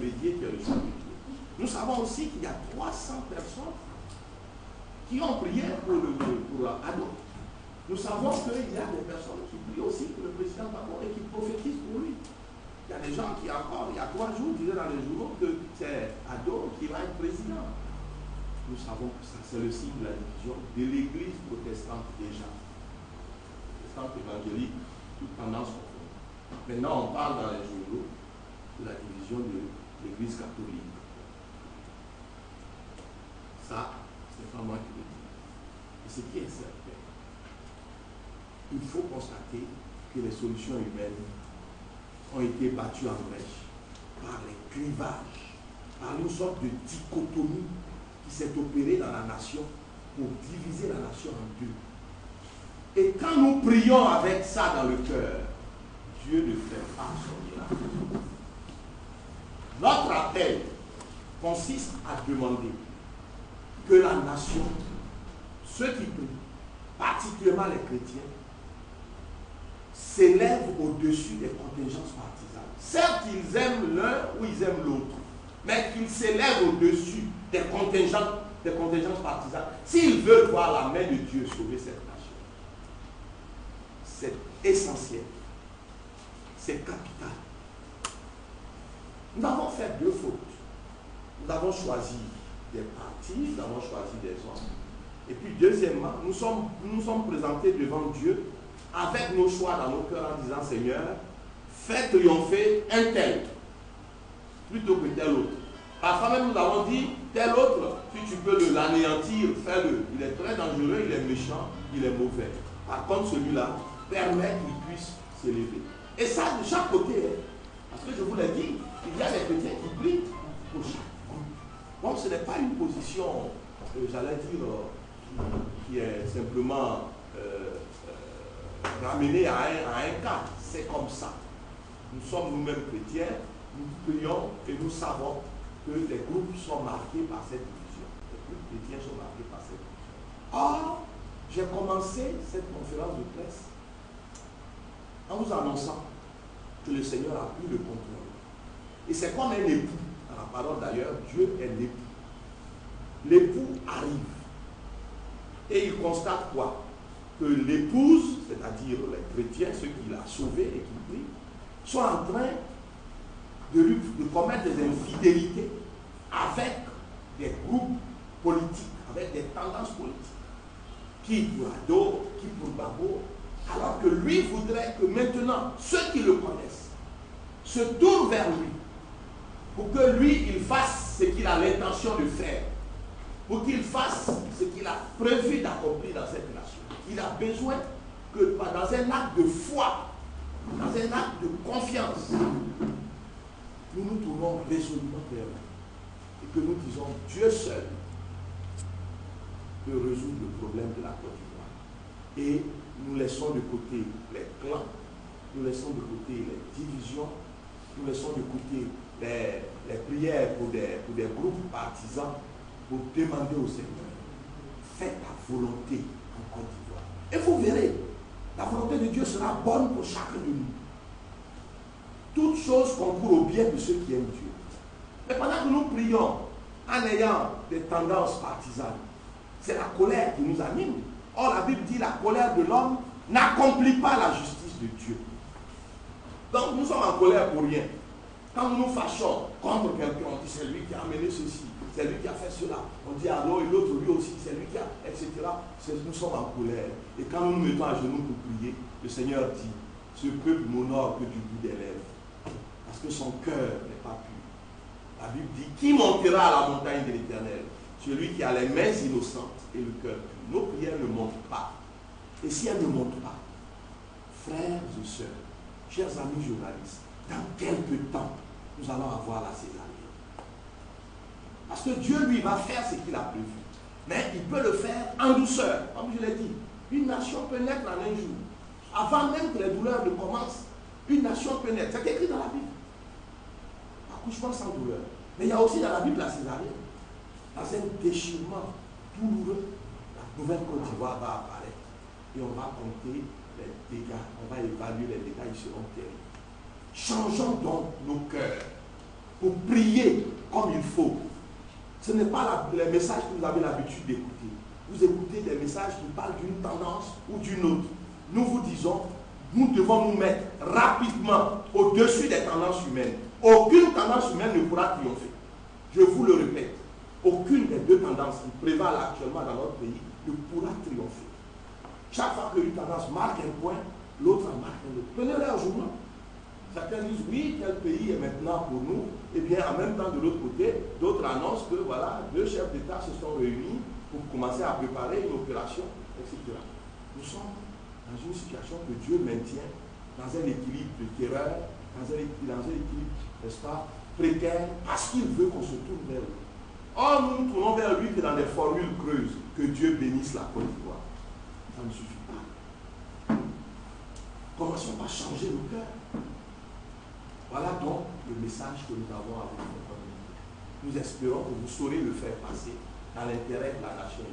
bélier qui est le sablier. Nous savons aussi qu'il y a 300 personnes qui ont prié pour Ado. Nous savons qu'il y a des personnes qui prient aussi pour le président Gbagbo et qui prophétisent pour lui. Il y a des gens qui encore, il y a 3 jours, disaient dans les journaux que c'est Ado qui va être président. Nous savons que ça, c'est le signe de la division de l'église protestante déjà. Protestante évangélique, toute tendance confondue. Maintenant, on parle dans les journaux de la division de l'église catholique. Ça, c'est pas moi qui le dis. Et ce qui est certain, il faut constater que les solutions humaines ont été battues en brèche par les clivages, par une sorte de dichotomie qui s'est opérée dans la nation pour diviser la nation en deux. Et quand nous prions avec ça dans le cœur, Dieu ne fait pas son miracle. Notre appel consiste à demander que la nation, ceux qui prient, particulièrement les chrétiens, s'élèvent au-dessus des contingences partisanes. Certes, ils aiment l'un ou ils aiment l'autre, mais qu'ils s'élèvent au-dessus des contingences partisanes s'ils veulent voir la main de Dieu sauver cette nation. C'est essentiel. C'est capital. Nous avons fait 2 fautes. Nous avons choisi des partis, nous avons choisi des hommes. Et puis deuxièmement, nous sommes présentés devant Dieu avec nos choix dans nos cœurs en disant, Seigneur, fais triompher un tel plutôt que tel autre. Parfois même nous avons dit, tel autre, si tu peux l'anéantir, fais-le. Il est très dangereux, il est méchant, il est mauvais. Par contre, celui-là, permet qu'il puisse s'élever. Et ça, de chaque côté, parce que je vous l'ai dit, il y a des chrétiens qui prient pour chaque groupe. Donc ce n'est pas une position, j'allais dire, qui est simplement ramenée à un cas. C'est comme ça. Nous sommes nous-mêmes chrétiens, nous prions et nous savons que les groupes sont marqués par cette division. Les groupes chrétiens sont marqués par cette division. Or, j'ai commencé cette conférence de presse en vous annonçant que le Seigneur a pris le contrôle. Et c'est comme un époux. Dans la parole d'ailleurs, Dieu est l'époux. L'époux arrive. Et il constate quoi? Que l'épouse, c'est-à-dire les chrétiens, ceux qu'il a sauvés et qui prient, sont en train de commettre des infidélités avec des groupes politiques, avec des tendances politiques. Qui pour Ado, qui pour Gbagbo, alors que lui voudrait que maintenant, ceux qui le connaissent se tournent vers lui pour que lui, il fasse ce qu'il a l'intention de faire, pour qu'il fasse ce qu'il a prévu d'accomplir dans cette nation. Il a besoin que dans un acte de foi, dans un acte de confiance, nous nous tournons résolument vers lui et que nous disons, Dieu seul peut résoudre le problème de la Côte d'Ivoire. Et nous laissons de côté les clans, nous laissons de côté les divisions, nous laissons de côté les prières pour des groupes partisans pour demander au Seigneur, fais ta volonté en Côte d'Ivoire. Et vous verrez, la volonté de Dieu sera bonne pour chacun de nous. Toutes choses concourent au bien de ceux qui aiment Dieu. Mais pendant que nous prions en ayant des tendances partisanes, c'est la colère qui nous anime. Or, la Bible dit la colère de l'homme n'accomplit pas la justice de Dieu. Donc, nous sommes en colère pour rien. Quand nous nous fâchons contre quelqu'un, on dit c'est lui qui a amené ceci, c'est lui qui a fait cela. On dit alors et l'autre lui aussi, c'est lui qui a, etc. Nous sommes en colère. Et quand nous nous mettons à genoux pour prier, le Seigneur dit, ce peuple m'honore que du bout des lèvres. Parce que son cœur n'est pas pur. La Bible dit, qui montera à la montagne de l'Éternel? Celui qui a les mains innocentes et le cœur pur. Nos prières ne montent pas. Et si elles ne montent pas, frères et sœurs, chers amis journalistes, dans quelques temps, nous allons avoir la césarienne. Parce que Dieu, lui, va faire ce qu'il a prévu. Mais il peut le faire en douceur. Comme je l'ai dit, une nation peut naître en un jour. Avant même que les douleurs ne commencent, une nation peut naître. C'est écrit dans la Bible. Accouchement sans douleur. Mais il y a aussi dans la Bible la césarienne. Dans un déchirement douloureux, la nouvelle Côte d'Ivoire va apparaître. Et on va compter les dégâts. On va évaluer les dégâts, ils seront terribles. Changeons donc nos cœurs pour prier comme il faut. Ce n'est pas les messages que vous avez l'habitude d'écouter. Vous écoutez des messages qui parlent d'une tendance ou d'une autre. Nous vous disons, nous devons nous mettre rapidement au-dessus des tendances humaines. Aucune tendance humaine ne pourra triompher. Je vous le répète, aucune des deux tendances qui prévalent actuellement dans notre pays ne pourra triompher. Chaque fois qu'une tendance marque un point, l'autre en marque un autre. Prenez-les en journaux. Certains disent oui, tel pays est maintenant pour nous. Et bien en même temps, de l'autre côté, d'autres annoncent que voilà, 2 chefs d'État se sont réunis pour commencer à préparer une opération, etc. Nous sommes dans une situation que Dieu maintient dans un équilibre de terreur, dans un équilibre, n'est-ce pas, précaire, parce qu'il veut qu'on se tourne vers lui. Or, nous nous tournons vers lui que dans des formules creuses, que Dieu bénisse la Côte d'Ivoire. Ça ne suffit pas. Commençons par changer le cœur. Voilà donc le message que nous avons à vous communiquer. Nous espérons que vous saurez le faire passer dans l'intérêt de la nation.